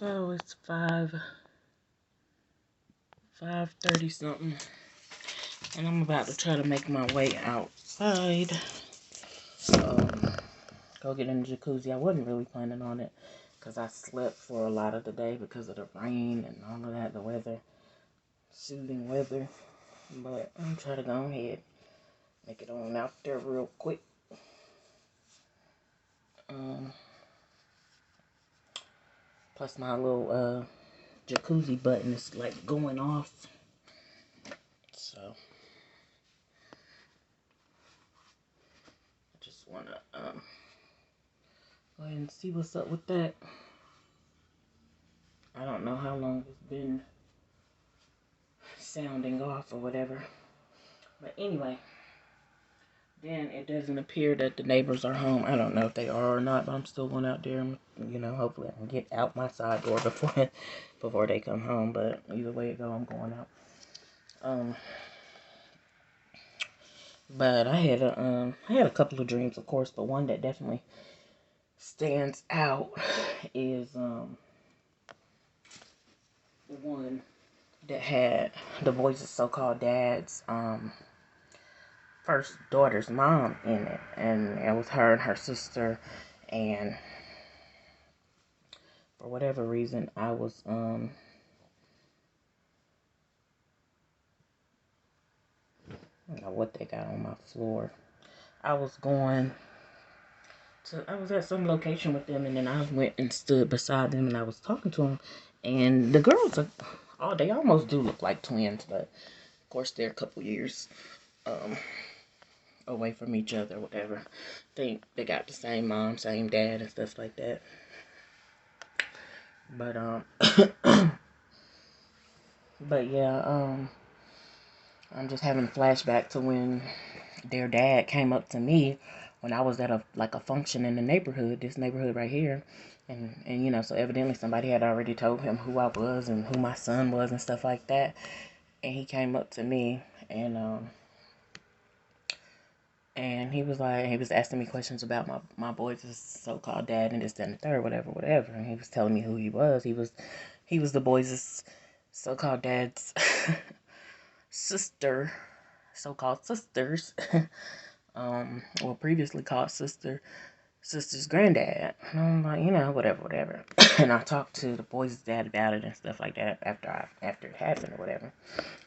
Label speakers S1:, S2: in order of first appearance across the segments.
S1: So it's 5:30 something, and I'm about to try to make my way outside. Go get in the jacuzzi. I wasn't really planning on it because I slept for a lot of the day because of the rain and all of that, the weather, soothing weather. But I'm trying to go ahead, make it on out there real quick. Plus my little jacuzzi button is like going off, so I just want to go ahead and see what's up with that. I don't know how long it's been sounding off or whatever, but anyway, then it doesn't appear that the neighbors are home. I don't know if they are or not, but I'm still going out there and, hopefully I can get out my side door before they come home. But either way it go, I'm going out. But I had a couple of dreams, of course, but one that definitely stands out is one that had the boys' so-called dad's first daughter's mom in it, and it was her and her sister, and for whatever reason I was I don't know what they got on my floor. I was at some location with them, and then I went and stood beside them, and I was talking to them, and the girls they almost do look like twins, but of course they're a couple years away from each other, whatever. Think they got the same mom, same dad, and stuff like that. But but yeah, I'm just having a flashback to when their dad came up to me when I was at a function in the neighborhood, this neighborhood right here, and so evidently somebody had already told him who I was and who my son was and stuff like that, and he came up to me and he was asking me questions about my boys' so-called dad and this, that, and the third, whatever. And he was telling me who he was. He was the boys' so-called dad's sister, so-called sisters, or previously called sister's granddad. And I'm like, whatever. And I talked to the boys' dad about it and stuff like that after it happened or whatever.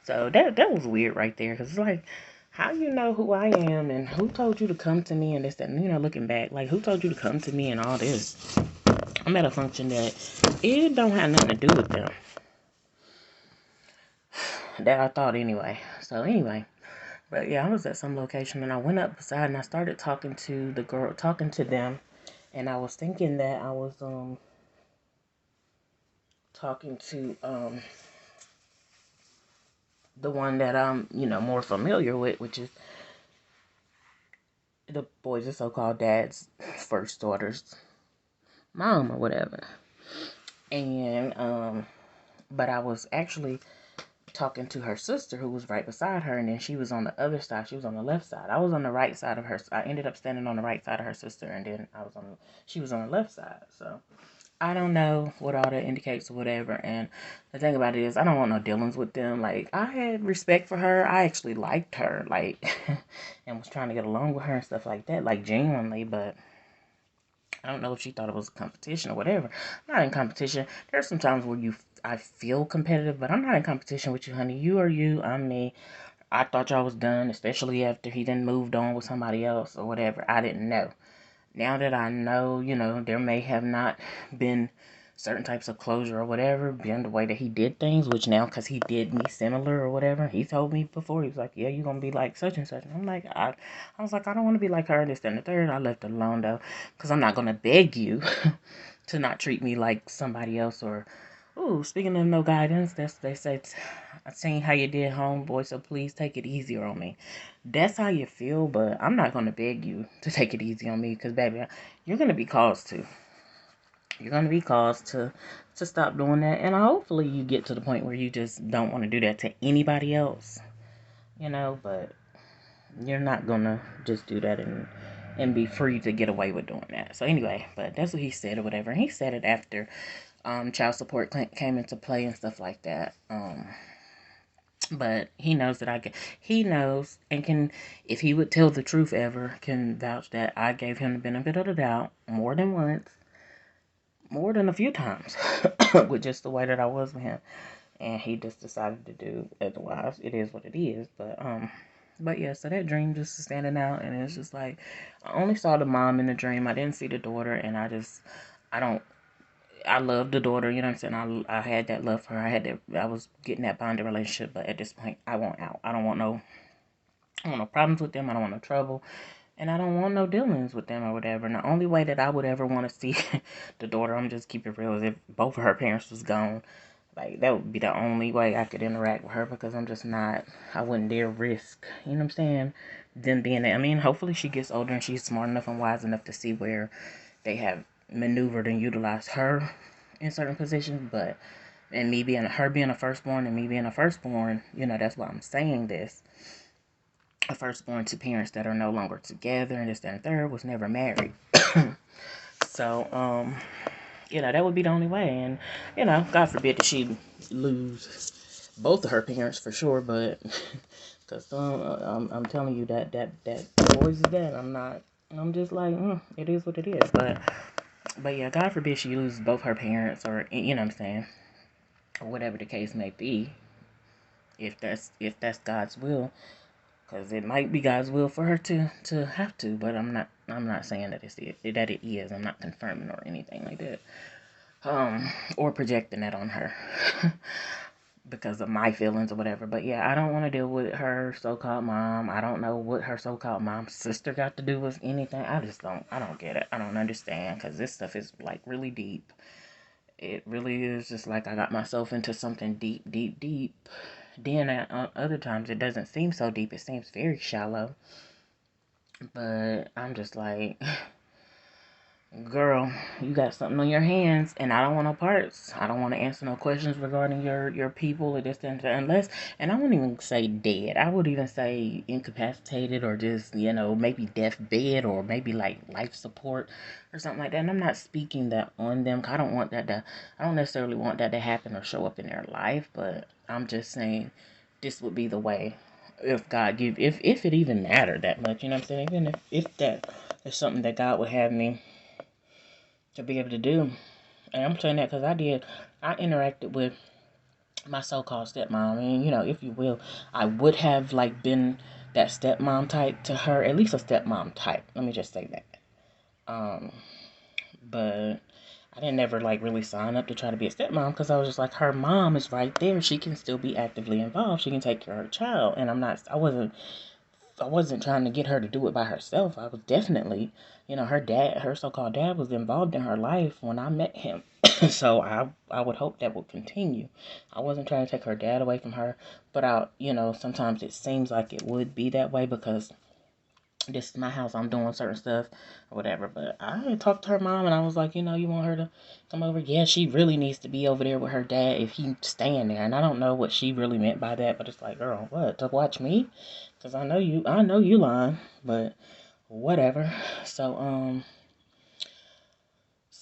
S1: So that was weird right there, because it's like, how you know who I am and who told you to come to me and this, that, and looking back, like, who told you to come to me and all this? I'm at a function that it don't have nothing to do with them. That I thought anyway. So anyway, but yeah, I was at some location and I went up beside and I started talking to them, and I was thinking that I was talking to the one that I'm more familiar with, which is the boys' so-called dad's first daughter's mom or whatever. And but I was actually talking to her sister, who was right beside her, and then she was on the other side. She was on the left side. I was on the right side of her. I ended up standing on the right side of her sister, and then she was on the left side. So I don't know what all that indicates or whatever. And the thing about it is, I don't want no dealings with them. Like, I had respect for her. I actually liked her, like, and was trying to get along with her and stuff like that, like, genuinely. But I don't know if she thought it was a competition or whatever. I'm not in competition. There's some times where I feel competitive, but I'm not in competition with you, honey. You are you, I'm me. I thought y'all was done, especially after he then moved on with somebody else or whatever. I didn't know. Now that I know, there may have not been certain types of closure or whatever, been the way that he did things, which now, because he did me similar or whatever, he told me before, he was like, yeah, you're going to be like such and such. And I'm like, I was like, I don't want to be like her, this, that, and the third. I left it alone, though, because I'm not going to beg you to not treat me like somebody else. Or, ooh, speaking of no guidance, they say, I seen how you did, homeboy, so please take it easier on me. That's how you feel, but I'm not going to beg you to take it easy on me, because, baby, you're going to be caused to. You're going to be caused to stop doing that, and hopefully you get to the point where you just don't want to do that to anybody else, but you're not going to just do that and be free to get away with doing that. So anyway, but that's what he said or whatever. And he said it after child support came into play and stuff like that. But he knows that he knows and can, if he would tell the truth ever, can vouch that I gave him the benefit of the doubt more than once, more than a few times, with just the way that I was with him. And he just decided to do otherwise. It is what it is. But yeah, so that dream just is standing out, and it's just like, I only saw the mom in the dream. I didn't see the daughter, and I don't, I love the daughter, you know what I'm saying? I had that love for her. I was getting that bonded relationship, but at this point, I want out. I want no problems with them. I don't want no trouble. And I don't want no dealings with them or whatever. And the only way that I would ever want to see the daughter, I'm just keeping it real, is if both of her parents was gone. Like, that would be the only way I could interact with her, because I'm just not, I wouldn't dare risk, you know what I'm saying? Them being there. I mean, hopefully she gets older and she's smart enough and wise enough to see where they have maneuvered and utilized her in certain positions. But, and me being, her being a firstborn and me being a firstborn, you know, that's why I'm saying this. A firstborn to parents that are no longer together and this, that, and third, was never married. So, you know, that would be the only way. And, you know, God forbid that she lose both of her parents for sure. But, because I'm telling you that boys is that. I'm just like, it is what it is. But yeah, God forbid she loses both her parents, or, you know what I'm saying, or whatever the case may be. If that's God's will. Because it might be God's will for her to have to, but I'm not saying that it is. I'm not confirming or anything like that. Or projecting that on her because of my feelings or whatever. But yeah, I don't want to deal with her so-called mom. I don't know what her so-called mom's sister got to do with anything. I don't get it. I don't understand, because this stuff is like really deep. It really is just like I got myself into something deep, deep, deep. Then at other times it doesn't seem so deep. It seems very shallow. But I'm just like, girl, you got something on your hands, and I don't want no parts. I don't want to answer no questions regarding your people or this and that, unless, and I wouldn't even say dead. I would even say incapacitated, or just, you know, maybe deathbed, or maybe like life support or something like that. And I'm not speaking that on them, 'cause I don't necessarily want that to happen or show up in their life, but I'm just saying this would be the way, if God give, if it even mattered that much, you know what I'm saying? Even if that is something that God would have me to be able to do. And I'm saying that because I interacted with my so-called stepmom, and, you know, if you will, I would have like been that stepmom type to her, at least a stepmom type. Let me just say that. Um, but I didn't ever like really sign up to try to be a stepmom, because I was just like, her mom is right there. She can still be actively involved. She can take care of her child, and I wasn't trying to get her to do it by herself. I was definitely, you know, her so-called dad was involved in her life when I met him. So I would hope that would continue. I wasn't trying to take her dad away from her, but you know, sometimes it seems like it would be that way, because this is my house. I'm doing certain stuff or whatever. But I talked to her mom, and I was like, you know, you want her to come over? Yeah, she really needs to be over there with her dad if he's staying there. And I don't know what she really meant by that, but it's like, girl, what? To watch me? Because I know you lying, but whatever.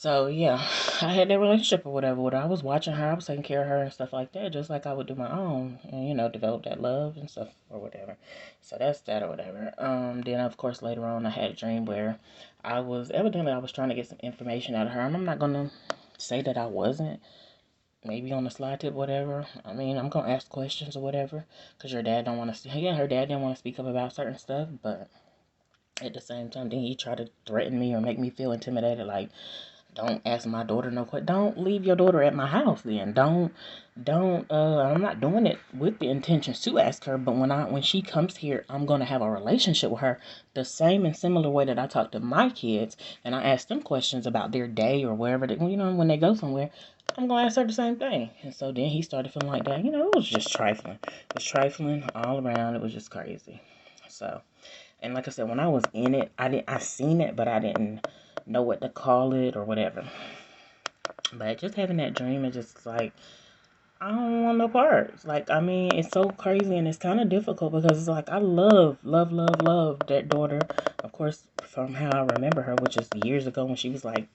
S1: So yeah, I had that relationship or whatever with her. I was watching her, I was taking care of her and stuff like that, just like I would do my own, and, you know, develop that love and stuff or whatever. So that's that or whatever. Then of course later on I had a dream where I was trying to get some information out of her, and I'm not gonna say that I wasn't. Maybe on the slide tip, whatever. I mean, I'm gonna ask questions or whatever, cause her dad don't want to. Yeah, her dad didn't want to speak up about certain stuff, but at the same time, then he tried to threaten me or make me feel intimidated, like, don't ask my daughter no question. Don't leave your daughter at my house then. I'm not doing it with the intentions to ask her, but when she comes here, I'm gonna have a relationship with her the same and similar way that I talk to my kids, and I ask them questions about their day or wherever they, you know, when they go somewhere. I'm gonna ask her the same thing. And so then he started feeling like that. You know, it was just trifling. It was trifling all around. It was just crazy. So, and like I said, when I was in it, I seen it, but I didn't know what to call it or whatever. But just having that dream is just like, I don't want no parts. Like, I mean, it's so crazy, and it's kind of difficult, because it's like I love that daughter. Of course, from how I remember her, which is years ago when she was like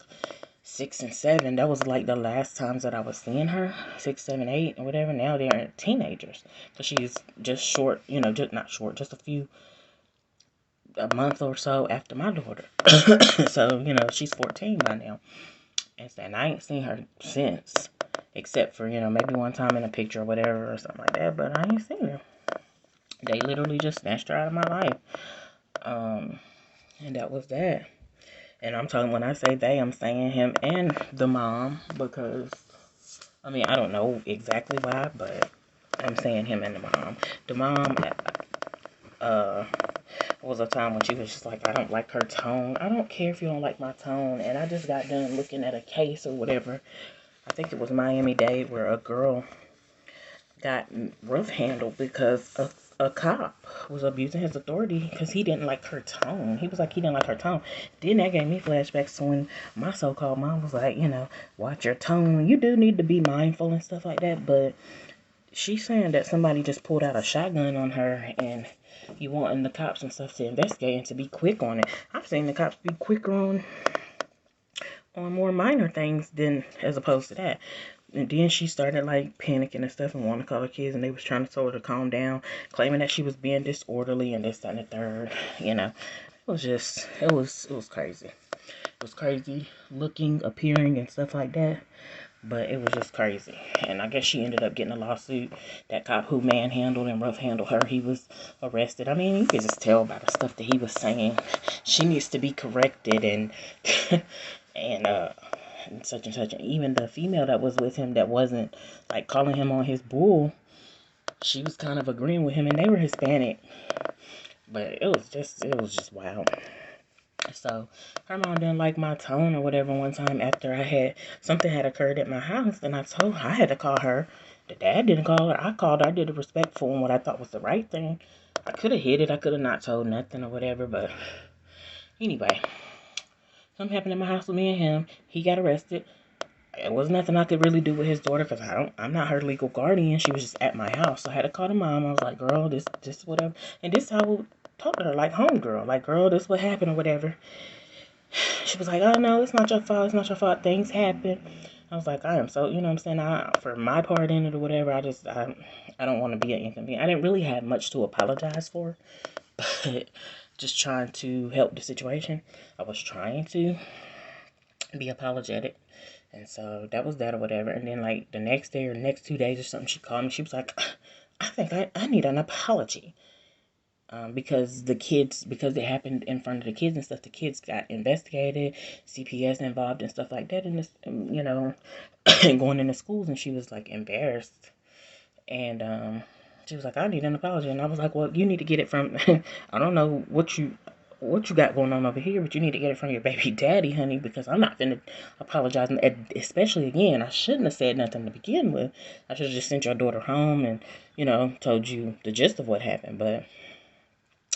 S1: 6 and 7. That was like the last times that I was seeing her. 6, 7, 8, or whatever. Now they're teenagers. So she's just short, just not short, just a month or so after my daughter. So, she's 14 by now. And I ain't seen her since. Except for, maybe one time in a picture or whatever or something like that. But I ain't seen her. They literally just snatched her out of my life. And that was that. And I'm talking, when I say they, I'm saying him and the mom, because, I don't know exactly why, but I'm saying him and the mom. The mom, was a time when she was just like, I don't like her tone. I don't care if you don't like my tone. And I just got done looking at a case or whatever. I think it was Miami-Dade, where a girl got rough handled because a cop was abusing his authority because he didn't like her tone. He was like, he didn't like her tone. Then that gave me flashbacks to when my so-called mom was like, watch your tone. You do need to be mindful and stuff like that. But she's saying that somebody just pulled out a shotgun on her, and you wanting the cops and stuff to investigate and to be quick on it. I've seen the cops be quicker on more minor things than as opposed to that. And then she started like panicking and stuff and wanting to call her kids, and they was trying to tell her to calm down, claiming that she was being disorderly and this, that, and the third. It was just, it was crazy. It was crazy looking, appearing, and stuff like that. But it was just crazy. And I guess she ended up getting a lawsuit. That cop who manhandled and rough handled her, he was arrested. You could just tell by the stuff that he was saying. She needs to be corrected and and such and such. And even the female that was with him that wasn't like calling him on his bull, she was kind of agreeing with him, and they were Hispanic. But it was just wild. So her mom didn't like my tone or whatever one time after something had occurred at my house, and I told her I had to call her. The dad didn't call her. I called her. I did it respectful and what I thought was the right thing. I could have hid it. I could have not told nothing or whatever, but anyway, something happened at my house with me and him. He got arrested. It was nothing I could really do with his daughter because I'm not her legal guardian. She was just at my house. So I had to call the mom. I was like, girl, this whatever. And this is how I would talk to her, like homegirl. Like, girl, this what happened or whatever. She was like, oh, no, it's not your fault. It's not your fault. Things happen. I was like, I am so, you know what I'm saying? For my part in it or whatever, I don't want to be an inconvenience. I didn't really have much to apologize for, but just trying to help the situation. I was trying to be apologetic. And so that was that or whatever. And then like the next day or next 2 days or something, she called me. She was like, I think I need an apology. Because it happened in front of the kids and stuff, the kids got investigated, CPS involved and stuff like that, and this, and going into schools, and she was like embarrassed, and she was like, I need an apology, and I was like, well, you need to get it from, I don't know what you got going on over here, but you need to get it from your baby daddy, honey, because I'm not finna apologize, especially again, I shouldn't have said nothing to begin with. I should have just sent your daughter home and, told you the gist of what happened, but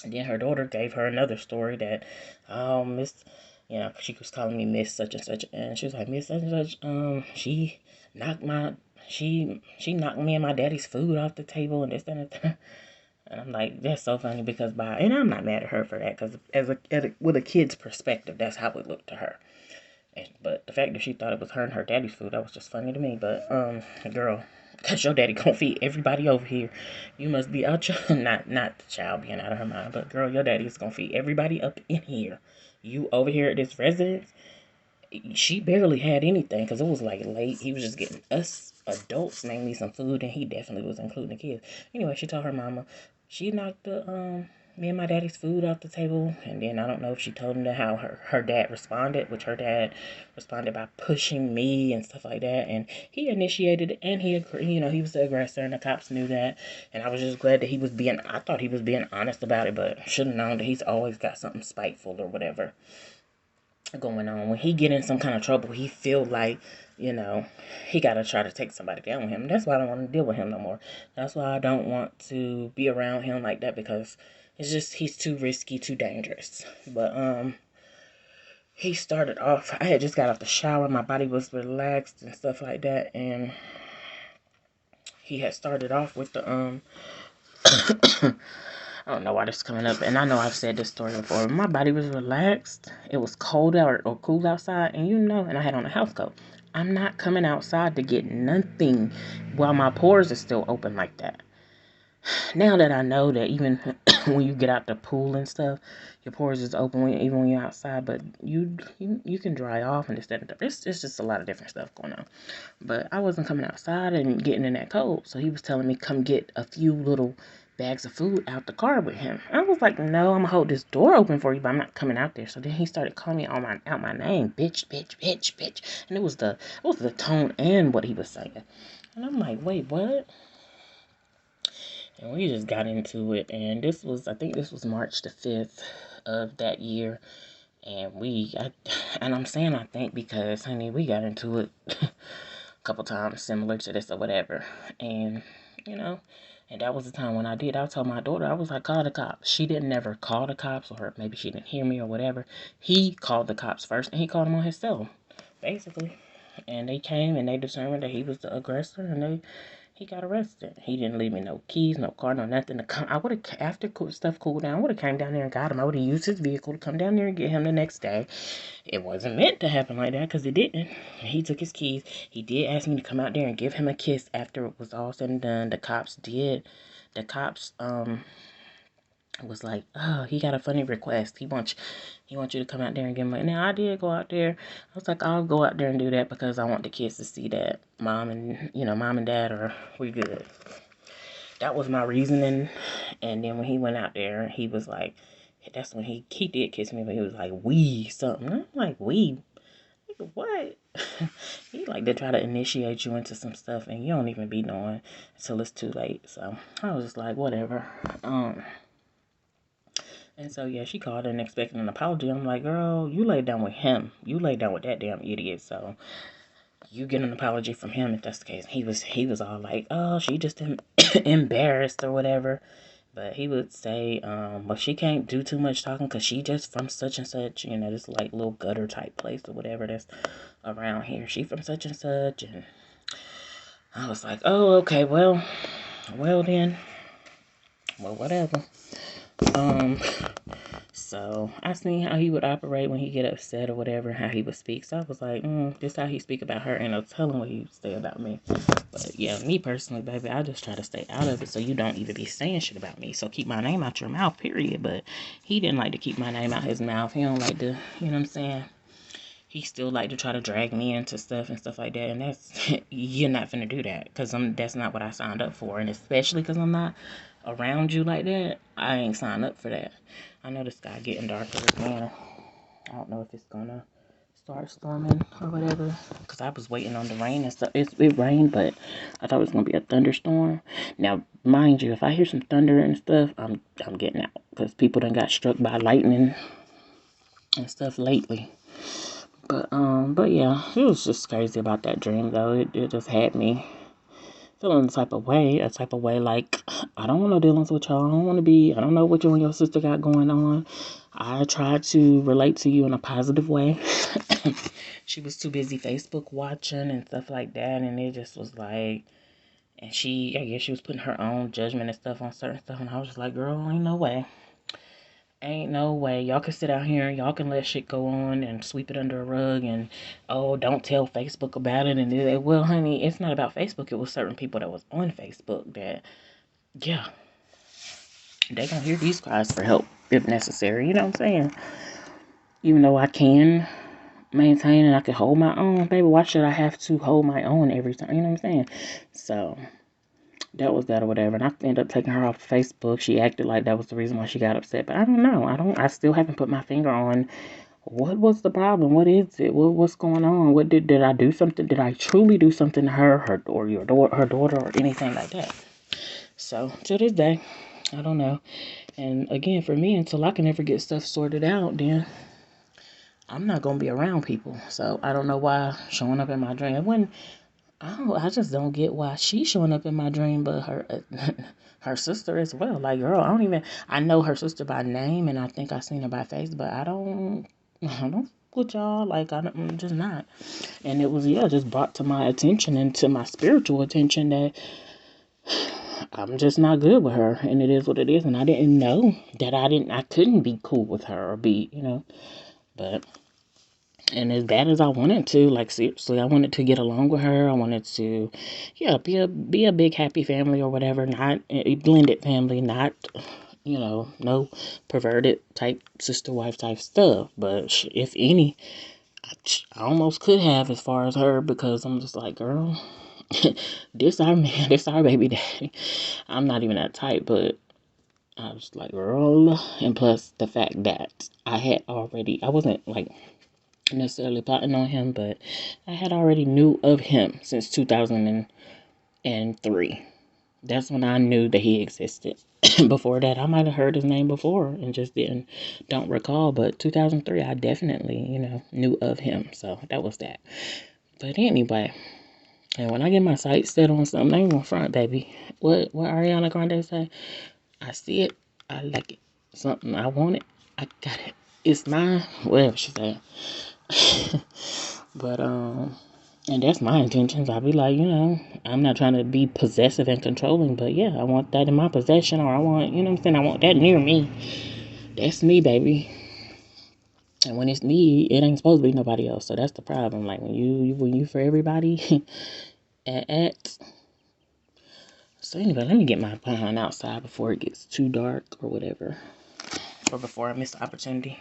S1: and then her daughter gave her another story that, oh, Miss, she was calling me Miss such and such, and she was like, Miss such and such, knocked my, she knocked me and my daddy's food off the table and this and that. And I'm like, that's so funny because and I'm not mad at her for that because with a kid's perspective, that's how it looked to her. But the fact that she thought it was her and her daddy's food, that was just funny to me. But, girl, because your daddy gonna feed everybody over here. You must be out your, not the child being out of her mind, but girl, your daddy is gonna feed everybody up in here. You over here at this residence, she barely had anything because it was like late. He was just getting us adults mainly some food, and he definitely was including the kids. Anyway, she told her mama she knocked me and my daddy's food off the table, and then I don't know if she told him how her dad responded, which her dad responded by pushing me and stuff like that, and he initiated it, and he agreed, he was the aggressor, and the cops knew that, and I was just glad that I thought he was being honest about it, but should have known that he's always got something spiteful or whatever going on. When he get in some kind of trouble, he feel like, he got to try to take somebody down with him. That's why I don't want to deal with him no more. That's why I don't want to be around him like that, because it's just, he's too risky, too dangerous. But, he started off, I had just got off the shower, my body was relaxed and stuff like that, and he had started off with the, I don't know why this is coming up, and I know I've said this story before. My body was relaxed. It was cold out or cool outside, and and I had on a house coat. I'm not coming outside to get nothing while my pores are still open like that. Now that I know that even when you get out the pool and stuff, your pores is open even when you're outside, but you can dry off and this, that, and that. It's just a lot of different stuff going on. But I wasn't coming outside and getting in that cold, so he was telling me come get a few little bags of food out the car with him. I was like, no, I'm gonna hold this door open for you, but I'm not coming out there. So then he started calling me out my name, bitch, bitch, bitch, bitch, and it was the tone and what he was saying, and I'm like, wait, what? And we just got into it, and I think this was March the 5th of that year, and and I'm saying I think because, honey, we got into it a couple times similar to this or whatever, and, you know, and that was the time when I told my daughter, I was like, call the cops. She didn't never call the cops, or maybe she didn't hear me or whatever. He called the cops first, and he called them on his cell, basically, and they came, and they determined that he was the aggressor, and he got arrested. He didn't leave me no keys, no car, no nothing to come. I would have, after stuff cooled down, I would have came down there and got him. I would have used his vehicle to come down there and get him the next day. It wasn't meant to happen like that because it didn't. He took his keys. He did ask me to come out there and give him a kiss after it was all said and done. The cops was like, oh, he got a funny request. He wants you to come out there and give him. Now I did go out there. I was like, I'll go out there and do that because I want the kids to see that mom and dad we good. That was my reasoning. And then when he went out there, he was like, that's when he did kiss me, but he was like, we something. I'm like, we what? He like to try to initiate you into some stuff, and you don't even be knowing until it's too late. So I was just like, whatever. And so, yeah, she called and expecting an apology. I'm like, girl, you laid down with him. You laid down with that damn idiot. So you get an apology from him if that's the case. He was all like, oh, she just embarrassed or whatever. But he would say, well, she can't do too much talking because she just from such and such, this like little gutter type place or whatever that's around here. She from such and such. And I was like, oh, okay, well then, well, whatever. So I seen how he would operate when he get upset or whatever, how he would speak. So I was like, this how he speak about her, and I'll tell him what he say about me. But yeah, me personally, baby, I just try to stay out of it so you don't even be saying shit about me. So keep my name out your mouth, period. But he didn't like to keep my name out his mouth. He don't like to, you know what I'm saying? He still like to try to drag me into stuff and stuff like that. And that's, you're not finna do that. Because that's not what I signed up for. And especially because I'm not around you like that, I ain't signed up for that. I know the sky getting darker again. I don't know if it's gonna start storming or whatever. Because I was waiting on the rain and stuff. It rained, but I thought it was gonna be a thunderstorm. Now, mind you, if I hear some thunder and stuff, I'm getting out. Because people done got struck by lightning and stuff lately. But yeah, it was just crazy about that dream though. It just had me feeling a type of way like, I don't want no dealings with y'all. I don't know what you and your sister got going on. I tried to relate to you in a positive way. She was too busy Facebook watching and stuff like that, and it just was like, and I guess she was putting her own judgment and stuff on certain stuff, and I was just like, girl, ain't no way. Ain't no way. Y'all can sit out here and y'all can let shit go on and sweep it under a rug and, oh, don't tell Facebook about it. And well, honey, it's not about Facebook. It was certain people that was on Facebook that, yeah, they gonna hear these cries for help if necessary. You know what I'm saying? Even though I can maintain and I can hold my own, baby, why should I have to hold my own every time? You know what I'm saying? So that was that or whatever. And I ended up taking her off Facebook. She acted like that was the reason why she got upset. But I don't know. I still haven't put my finger on what was the problem. What is it? What's going on? What did I do something? Did I truly do something to her or her daughter or anything like that? So to this day, I don't know. And again, for me, until I can ever get stuff sorted out, then I'm not gonna be around people. So I don't know why showing up in my dream. I just don't get why she's showing up in my dream, but her sister as well. Like, girl, I know her sister by name, and I think I seen her by face, but I don't with y'all. Like, I'm just not. And it was, just brought to my attention and to my spiritual attention that I'm just not good with her, and it is what it is. And I didn't know that I couldn't be cool with her or be, but. And as bad as I wanted to, like seriously, I wanted to get along with her. I wanted to, yeah, be a big happy family or whatever, not a blended family, not, no perverted type sister wife type stuff. But if any, I almost could have as far as her because I'm just like, girl, this our man, this our baby daddy. I'm not even that type, but I was like, girl, and plus the fact that I wasn't like necessarily plotting on him, but I had already knew of him since 2003. That's when I knew that he existed. Before that, I might have heard his name before and just don't recall. But 2003, I definitely, knew of him. So that was that. But anyway, and when I get my sights set on something, I ain't gonna front, baby. What Ariana Grande say? I see it, I like it. Something I want it, I got it. It's mine. Whatever she said. But and that's my intentions. I'll be like, I'm not trying to be possessive and controlling, but yeah, I want that in my possession, or I want, what I'm saying, I want that near me. That's me, baby. And when it's me, it ain't supposed to be nobody else. So that's the problem. Like when you for everybody, at. So anyway, let me get my behind outside before it gets too dark or whatever, or before I miss the opportunity.